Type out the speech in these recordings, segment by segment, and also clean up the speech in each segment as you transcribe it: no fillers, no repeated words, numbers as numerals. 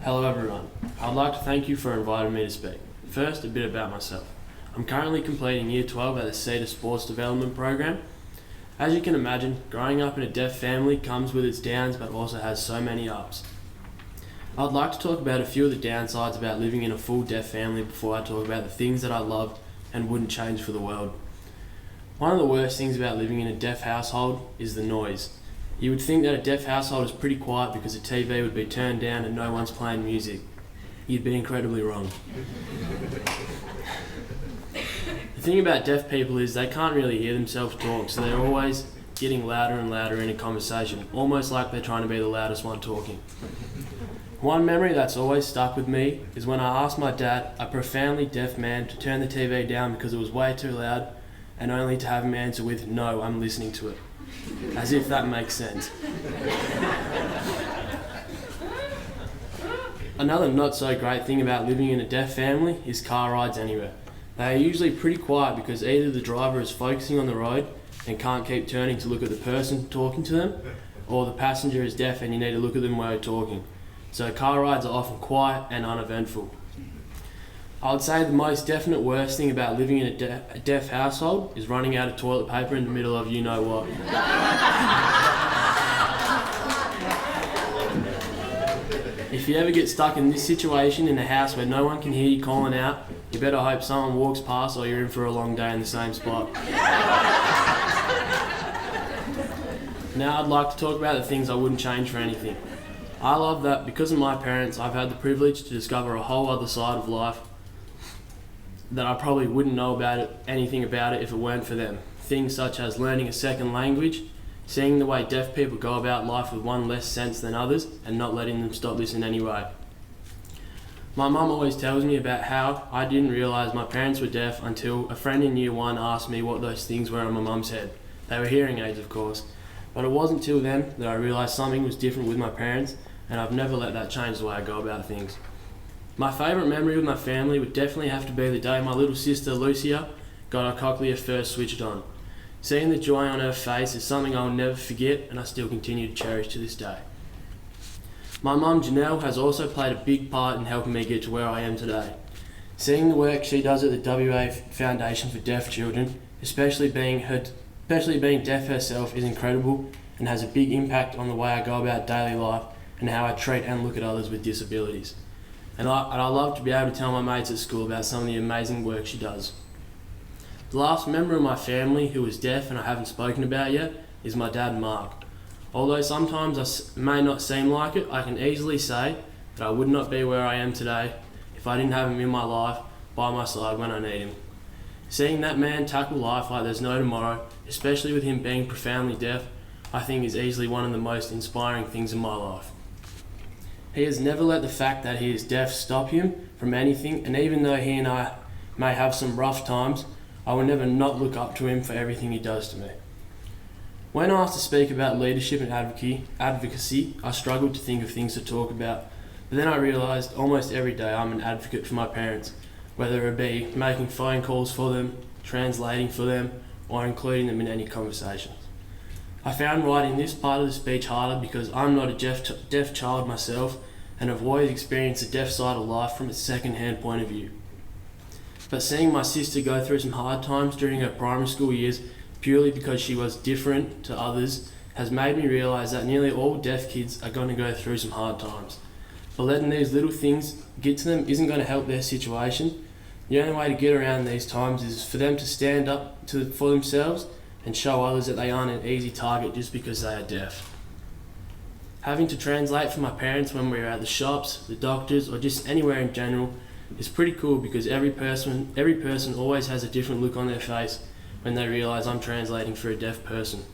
Hello everyone. I'd like to thank you for inviting me to speak. First, a bit about myself. I'm currently completing Year 12 at the Cedar Sports Development Program. As you can imagine, growing up in a deaf family comes with its downs but also has so many ups. I'd like to talk about a few of the downsides about living in a full deaf family before I talk about the things that I loved and wouldn't change for the world. One of the worst things about living in a deaf household is the noise. You would think that a deaf household is pretty quiet because the TV would be turned down and no one's playing music. You'd be incredibly wrong. The thing about deaf people is they can't really hear themselves talk, so they're always getting louder and louder in a conversation, almost like they're trying to be the loudest one talking. One memory that's always stuck with me is when I asked my dad, a profoundly deaf man, to turn the TV down because it was way too loud, and only to have him answer with, "No, I'm listening to it." As if that makes sense. Another not so great thing about living in a deaf family is car rides anywhere. They are usually pretty quiet because either the driver is focusing on the road and can't keep turning to look at the person talking to them, or the passenger is deaf and you need to look at them while you're talking. So car rides are often quiet and uneventful. I would say the most definite worst thing about living in a deaf household is running out of toilet paper in the middle of you know what. If you ever get stuck in this situation in a house where no one can hear you calling out, you better hope someone walks past or you're in for a long day in the same spot. Now I'd like to talk about the things I wouldn't change for anything. I love that because of my parents, I've had the privilege to discover a whole other side of life that I probably wouldn't know anything about it if it weren't for them. Things such as learning a second language, seeing the way deaf people go about life with one less sense than others, and not letting them stop this in any way. My mum always tells me about how I didn't realise my parents were deaf until a friend in Year 1 asked me what those things were on my mum's head. They were hearing aids, of course, but it wasn't till then that I realised something was different with my parents, and I've never let that change the way I go about things. My favourite memory with my family would definitely have to be the day my little sister Lucia got her cochlea first switched on. Seeing the joy on her face is something I'll never forget, and I still continue to cherish to this day. My mum Janelle has also played a big part in helping me get to where I am today. Seeing the work she does at the WA Foundation for Deaf Children, especially being deaf herself, is incredible and has a big impact on the way I go about daily life and how I treat and look at others with disabilities. And I love to be able to tell my mates at school about some of the amazing work she does. The last member of my family who is deaf and I haven't spoken about yet is my dad Mark. Although sometimes I may not seem like it, I can easily say that I would not be where I am today if I didn't have him in my life by my side when I need him. Seeing that man tackle life like there's no tomorrow, especially with him being profoundly deaf, I think is easily one of the most inspiring things in my life. He has never let the fact that he is deaf stop him from anything, and even though he and I may have some rough times, I will never not look up to him for everything he does to me. When asked to speak about leadership and advocacy, I struggled to think of things to talk about, but then I realised almost every day I'm an advocate for my parents, whether it be making phone calls for them, translating for them, or including them in any conversations. I found writing this part of the speech harder because I'm not a deaf child myself and have always experienced the deaf side of life from a second-hand point of view. But seeing my sister go through some hard times during her primary school years purely because she was different to others has made me realise that nearly all deaf kids are going to go through some hard times. But letting these little things get to them isn't going to help their situation. The only way to get around these times is for them to stand up for themselves and show others that they aren't an easy target just because they are deaf. Having to translate for my parents when we're at the shops, the doctors, or just anywhere in general is pretty cool because every person always has a different look on their face when they realise I'm translating for a deaf person.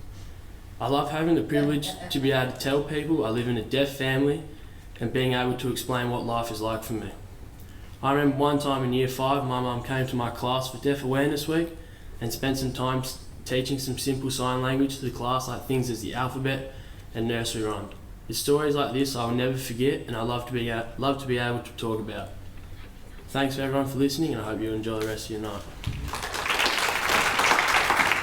I love having the privilege to be able to tell people I live in a deaf family and being able to explain what life is like for me. I remember one time in Year 5, my mum came to my class for Deaf Awareness Week and spent some time teaching some simple sign language to the class, like things as the alphabet and nursery rhyme. It's stories like this I will never forget, and I love to be able to talk about. Thanks everyone for listening, and I hope you enjoy the rest of your night.